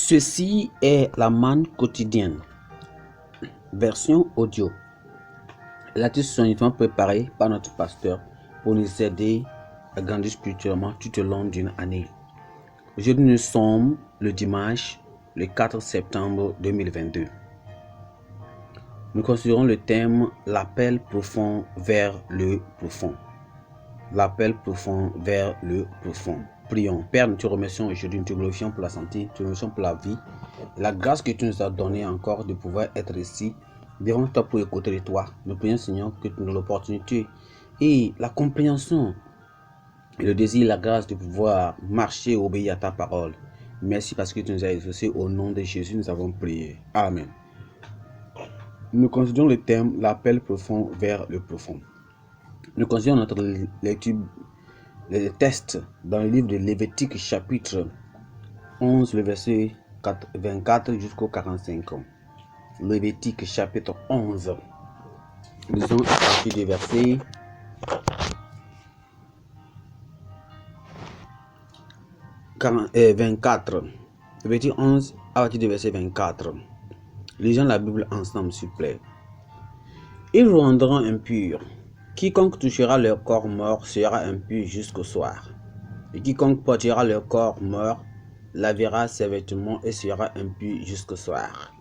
Ceci est la manne quotidienne, version audio. La titre sont uniquement préparés par notre pasteur pour nous aider à grandir spirituellement tout au long d'une année. Aujourd'hui, nous sommes le dimanche, le 4 septembre 2022. Nous considérons le thème « L'appel profond vers le profond ». L'appel profond vers le profond. Prions. Père, nous te remercions aujourd'hui, nous te glorifions pour la santé, nous te remercions pour la vie, la grâce que tu nous as donnée encore de pouvoir être ici devant toi pour écouter de toi. Nous prions, Seigneur, que tu nous donnes l'opportunité et la compréhension et le désir, la grâce de pouvoir marcher et obéir à ta parole. Merci parce que tu nous as exaucés. Au nom de Jésus, nous avons prié. Amen. Nous considérons le thème « L'appel profond vers le profond ». Nous considérons notre lecture, les textes dans le livre de Lévitique chapitre 11, le verset 24 jusqu'au 45. Lévitique chapitre 11. Nous sommes à partir du verset 24. Lévitique 11 à partir du verset 24. Lisons la Bible ensemble, s'il vous plaît. Ils vous rendront impurs. Quiconque touchera leur corps mort sera impur jusqu'au soir. Et quiconque portera leur corps mort lavera ses vêtements et sera impur jusqu'au soir.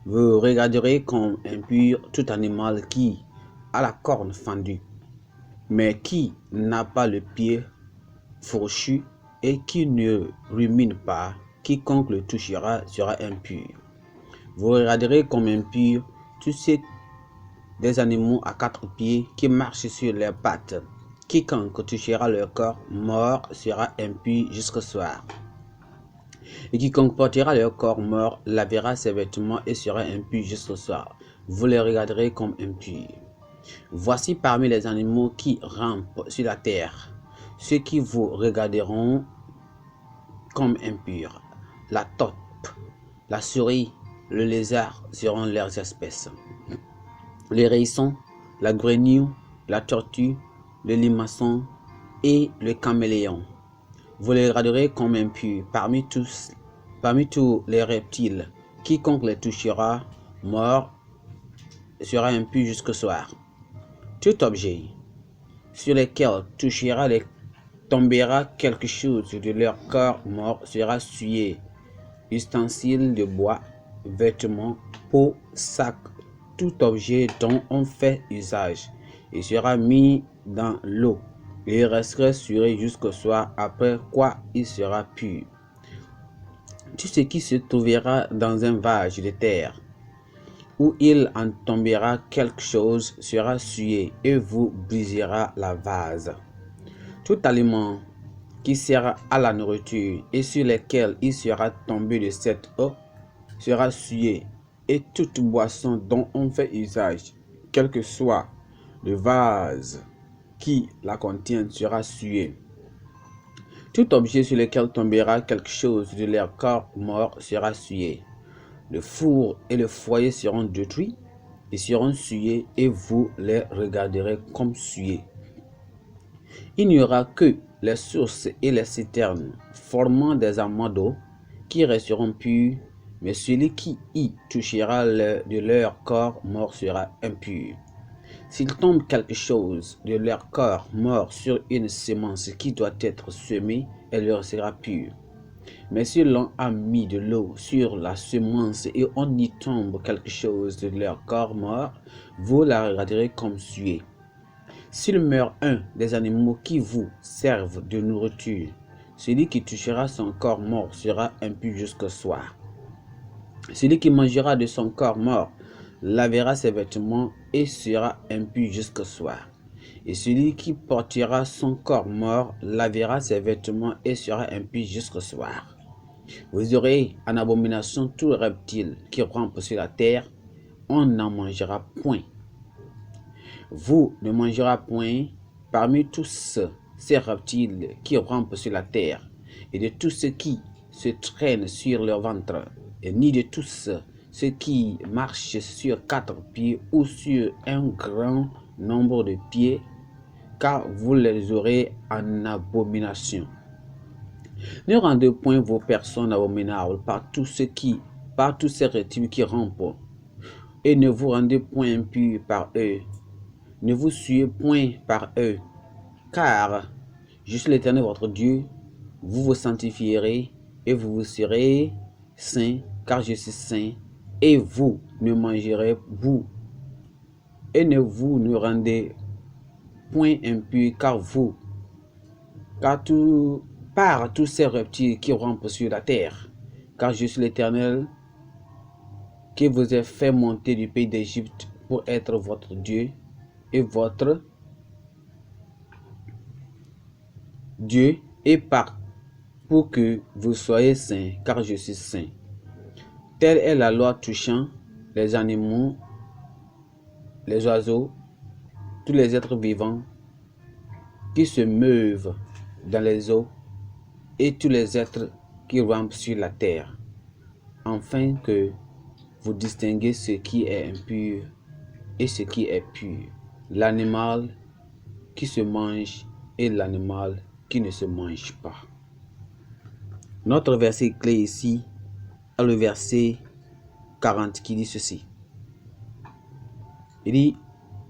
Vous regarderez comme impur tout animal qui a la corne fendue, mais qui n'a pas le pied fourchu et qui ne rumine pas. Quiconque le touchera sera impur. Vous regarderez comme impur tous ces des animaux à quatre pieds qui marchent sur leurs pattes. Quiconque touchera leur corps mort sera impur jusqu'au soir. Et quiconque portera leur corps mort lavera ses vêtements et sera impur jusqu'au soir. Vous les regarderez comme impurs. Voici parmi les animaux qui rampent sur la terre, ceux qui vous regarderont comme impurs. La taupe, la souris, le lézard seront leurs espèces. Les hérissons, la grenouille, la tortue, le limaçon et le caméléon. Vous les regarderez comme impurs parmi tous les reptiles. Quiconque les touchera mort sera impur jusqu'au soir. Tout objet sur lequel tombera quelque chose de leur corps mort sera souillé. Ustensiles de bois, vêtements, peau, sac, tout objet dont on fait usage, et sera mis dans l'eau, et il restera souillé jusqu'au soir, après quoi il sera pur. Tout ce qui se trouvera dans un vase de terre, où il en tombera quelque chose, sera souillé, et vous brisera la vase. Tout aliment qui sert à la nourriture, et sur lequel il sera tombé de cette eau, sera souillé, et toute boisson dont on fait usage, quel que soit le vase qui la contient, sera souillé. Tout objet sur lequel tombera quelque chose de leur corps mort sera souillé. Le four et le foyer seront détruits et seront souillés, et vous les regarderez comme souillés. Il n'y aura que les sources et les citernes formant des amas d'eau qui resteront purs, mais celui qui y touchera de leur corps mort sera impur. S'il tombe quelque chose de leur corps mort sur une semence qui doit être semée, elle leur sera pure. Mais si l'on a mis de l'eau sur la semence et on y tombe quelque chose de leur corps mort, vous la regarderez comme souillée. S'il meurt un des animaux qui vous servent de nourriture, celui qui touchera son corps mort sera impur jusqu'au soir. Celui qui mangera de son corps mort lavera ses vêtements et sera impur jusqu'au soir. Et celui qui portera son corps mort lavera ses vêtements et sera impur jusqu'au soir. Vous aurez en abomination tout reptile qui rampe sur la terre, on n'en mangera point. Vous ne mangerez point parmi tous ces reptiles qui rampent sur la terre, et de tous ceux qui se traînent sur leur ventre, et ni de tous ceux qui marchent sur quatre pieds ou sur un grand nombre de pieds, car vous les aurez en abomination. Ne rendez point vos personnes abominables par tous ces reptiles qui rampent, et ne vous rendez point impurs par eux. Ne vous souillez point par eux, car je suis l'Éternel votre Dieu. Vous vous sanctifierez et vous serez saints, car je suis saint. Et vous ne mangerez vous, et ne vous ne rendez point impurs, car par tous ces reptiles qui rampent sur la terre, car je suis l'Éternel qui vous ai fait monter du pays d'Égypte pour être votre Dieu et votre Dieu, et pour que vous soyez saints, car je suis saint. Telle est la loi touchant les animaux, les oiseaux, tous les êtres vivants qui se meuvent dans les eaux et tous les êtres qui rampent sur la terre, afin que vous distinguez ce qui est impur et ce qui est pur, l'animal qui se mange et l'animal qui ne se mange pas. Notre verset clé ici est le verset 40 qui dit ceci. Il dit: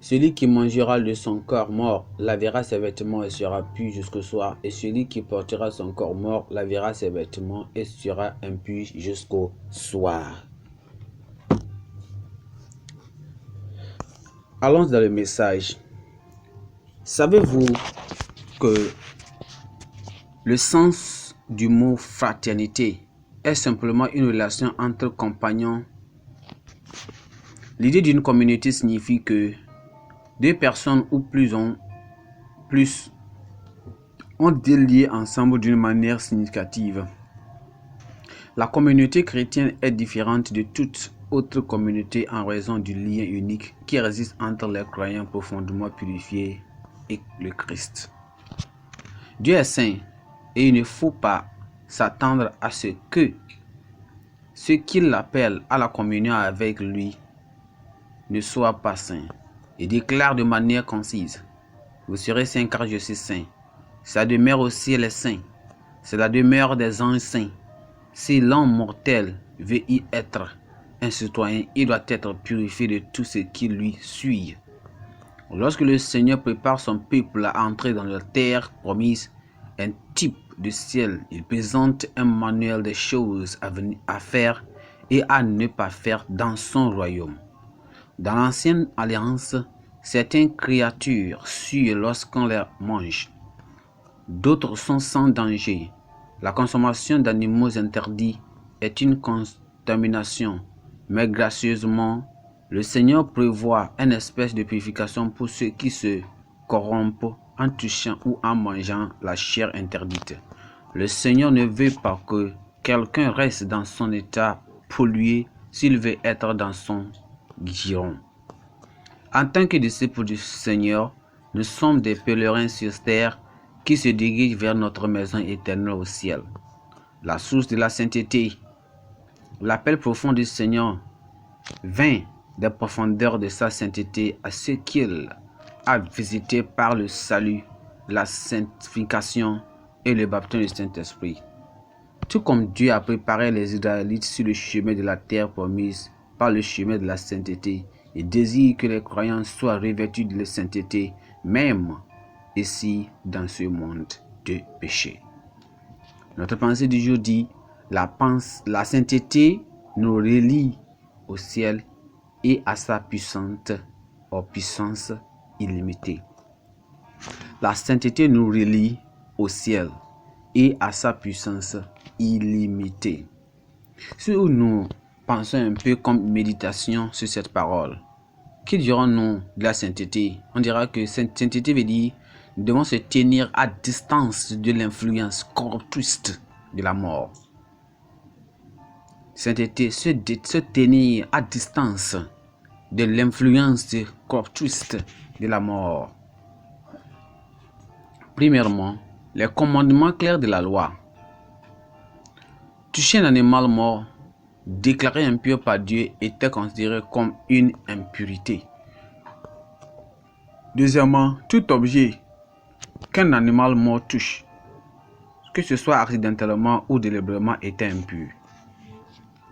celui qui mangera de son corps mort lavera ses vêtements et sera pur jusqu'au soir, et celui qui portera son corps mort lavera ses vêtements et sera impur jusqu'au soir. Allons dans le message. Savez-vous que le sens du mot fraternité est simplement une relation entre compagnons? L'idée d'une communauté signifie que deux personnes ou plus ont des liens ensemble d'une manière significative. La communauté chrétienne est différente de toute autre communauté en raison du lien unique qui existe entre les croyants profondément purifiés et le Christ. Dieu est saint et il ne faut pas s'attendre à ce que ceux qu'il appelle à la communion avec lui ne soient pas saints. Il déclare de manière concise: vous serez saints car je suis saint. Sa demeure au ciel est saint. C'est la demeure des anges saints. Si l'homme mortel veut y être un citoyen, il doit être purifié de tout ce qui lui suit. Lorsque le Seigneur prépare son peuple à entrer dans la terre promise, un type de ciel, il présente un manuel des choses à faire et à ne pas faire dans son royaume. Dans l'ancienne alliance, certaines créatures suent lorsqu'on les mange. D'autres sont sans danger. La consommation d'animaux interdits est une contamination, mais gracieusement, le Seigneur prévoit une espèce de purification pour ceux qui se corrompent en touchant ou en mangeant la chair interdite. Le Seigneur ne veut pas que quelqu'un reste dans son état pollué s'il veut être dans son giron. En tant que disciples du Seigneur, nous sommes des pèlerins sur terre qui se dirigent vers notre maison éternelle au ciel, la source de la sainteté. L'appel profond du Seigneur vint des profondeurs de sa sainteté à ceux qu'il a visités par le salut, la sanctification et le baptême du Saint-Esprit. Tout comme Dieu a préparé les Israélites sur le chemin de la terre promise par le chemin de la sainteté, il désire que les croyants soient revêtus de la sainteté, même ici dans ce monde de péché. Notre pensée du jour dit: la sainteté nous relie au ciel et à sa puissance illimitée. La sainteté nous relie au ciel et à sa puissance illimitée. Si nous pensons un peu comme méditation sur cette parole, que dirons-nous de la sainteté? On dira que sainteté veut dire nous devons se tenir à distance de l'influence corruptrice de la mort. Sainteté, se tenir à distance de l'influence corruptrice de la mort. Premièrement, les commandements clairs de la loi. Toucher un animal mort, déclaré impur par Dieu, était considéré comme une impurité. Deuxièmement, tout objet qu'un animal mort touche que ce soit accidentellement ou délibérément, était impur.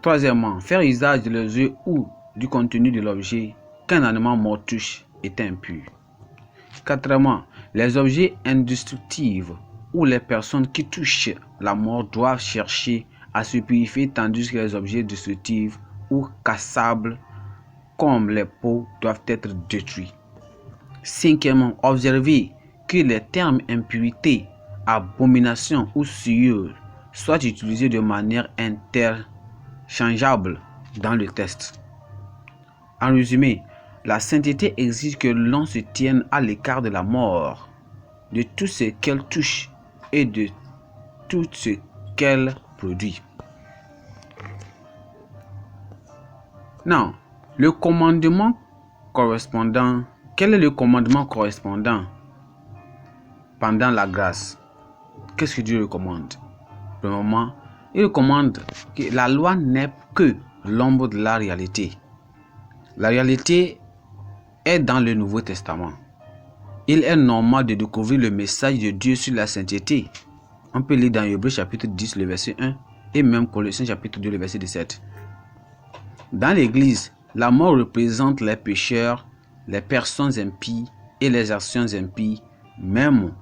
Troisièmement, faire usage de l'objet ou du contenu de l'objet qu'un animal mort touche était impur. Quatrièmement, les objets indestructibles ou les personnes qui touchent la mort doivent chercher à se purifier, tandis que les objets destructifs ou cassables comme les peaux doivent être détruits. Cinquièmement, observez que les termes impurité, abomination ou souillure soient utilisés de manière interchangeable dans le texte. En résumé, la sainteté exige que l'on se tienne à l'écart de la mort, de tout ce qu'elle touche et de tout ce qu'elle produit. Non, le commandement correspondant, quel est le commandement correspondant pendant la grâce? Qu'est-ce que Dieu recommande? Premièrement, il recommande que la loi n'est que l'ombre de la réalité. La réalité est dans le Nouveau Testament. Il est normal de découvrir le message de Dieu sur la sainteté. On peut lire dans Hébreux chapitre 10, le verset 1 et même Colossiens chapitre 2, le verset 17. Dans l'Église, la mort représente les pécheurs, les personnes impies et les actions impies, même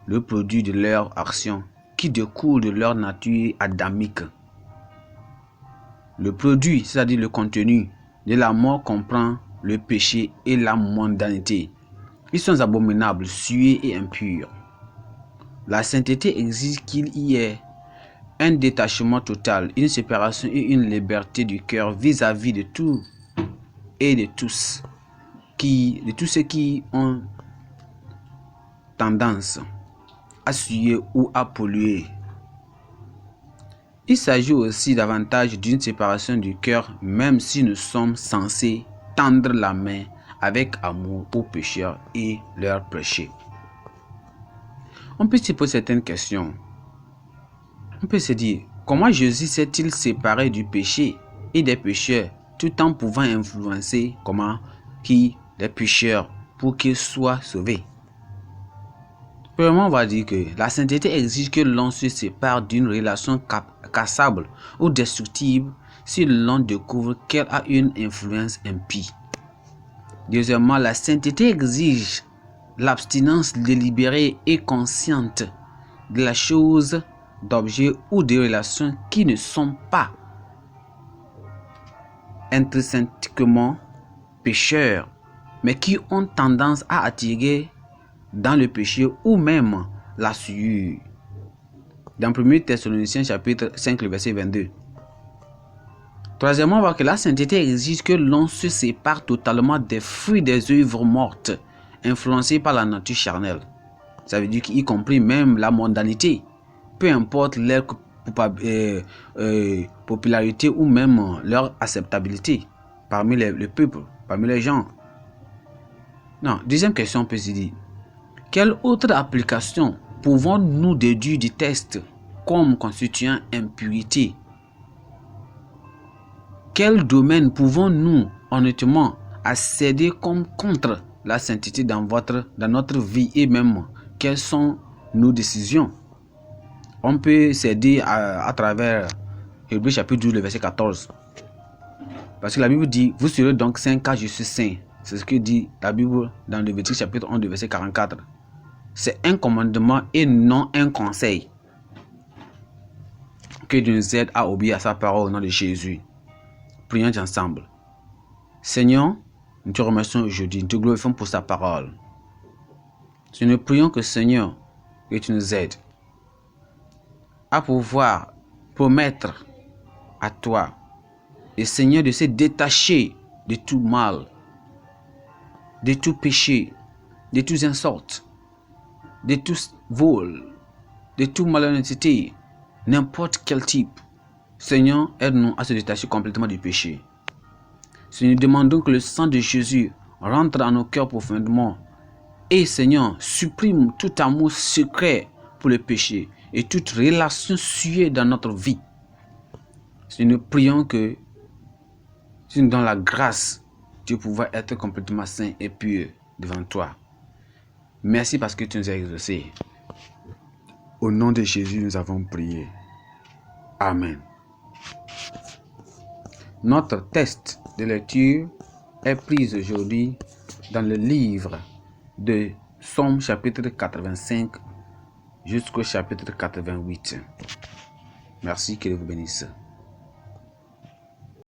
le produit de leurs actions qui découle de leur nature adamique. Le produit, c'est-à-dire le contenu de la mort, comprend le péché et la mondanité. Ils sont abominables, souillés et impurs. La sainteté exige qu'il y ait un détachement total, une séparation et une liberté du cœur vis-à-vis de tout et de tous ceux qui ont tendance à souiller ou à polluer. Il s'agit aussi davantage d'une séparation du cœur, même si nous sommes censés tendre la main avec amour aux pécheurs et leur prêcher. On peut se poser certaines questions. On peut se dire, comment Jésus s'est-il séparé du péché et des pécheurs tout en pouvant influencer les pécheurs pour qu'ils soient sauvés? Premièrement, on va dire que la sainteté exige que l'on se sépare d'une relation cassable ou destructible si l'on découvre qu'elle a une influence impie. Deuxièmement, la sainteté exige l'abstinence délibérée et consciente de la chose, d'objets ou de relations qui ne sont pas intrinsèquement pécheurs, mais qui ont tendance à attirer dans le péché ou même la souillure. Dans 1 Thessaloniciens chapitre 5, le verset 22. Troisièmement, on voit que la sainteté exige que l'on se sépare totalement des fruits des œuvres mortes, influencées par la nature charnelle. Ça veut dire qu'y compris même la mondanité, peu importe leur popularité ou même leur acceptabilité parmi le peuple, parmi les gens. Non, deuxième question, on peut se dire, quelle autre application pouvons-nous déduire du texte comme constituant impurité? Quel domaine pouvons-nous honnêtement accéder comme contre la sainteté dans notre vie et même quelles sont nos décisions? On peut s'aider à travers Hébreux chapitre 12, le verset 14. Parce que la Bible dit, vous serez donc saints car je suis saint. C'est ce que dit la Bible dans Lévitique chapitre 11, le verset 44. C'est un commandement et non un conseil. Que Dieu nous aide à obéir à sa parole au nom de Jésus. Prions ensemble. Seigneur, nous te remercions aujourd'hui, nous te glorifions pour sa parole. Nous prions que Seigneur, que tu nous aides à pouvoir promettre à toi, et Seigneur, de se détacher de tout mal, de tout péché, de toutes insultes, de tout vol, de toute malhonnêteté, n'importe quel type. Seigneur, aide-nous à se détacher complètement du péché. Si nous demandons que le sang de Jésus rentre dans nos cœurs profondément et Seigneur, supprime tout amour secret pour le péché et toute relation souillée dans notre vie. Si nous prions que tu nous donnes la grâce de pouvoir être complètement saint et pur devant toi. Merci parce que tu nous as exaucés. Au nom de Jésus, nous avons prié. Amen. Notre texte de lecture est pris aujourd'hui dans le livre de Psaume chapitre 85 jusqu'au chapitre 88. Merci, que Dieu vous bénisse.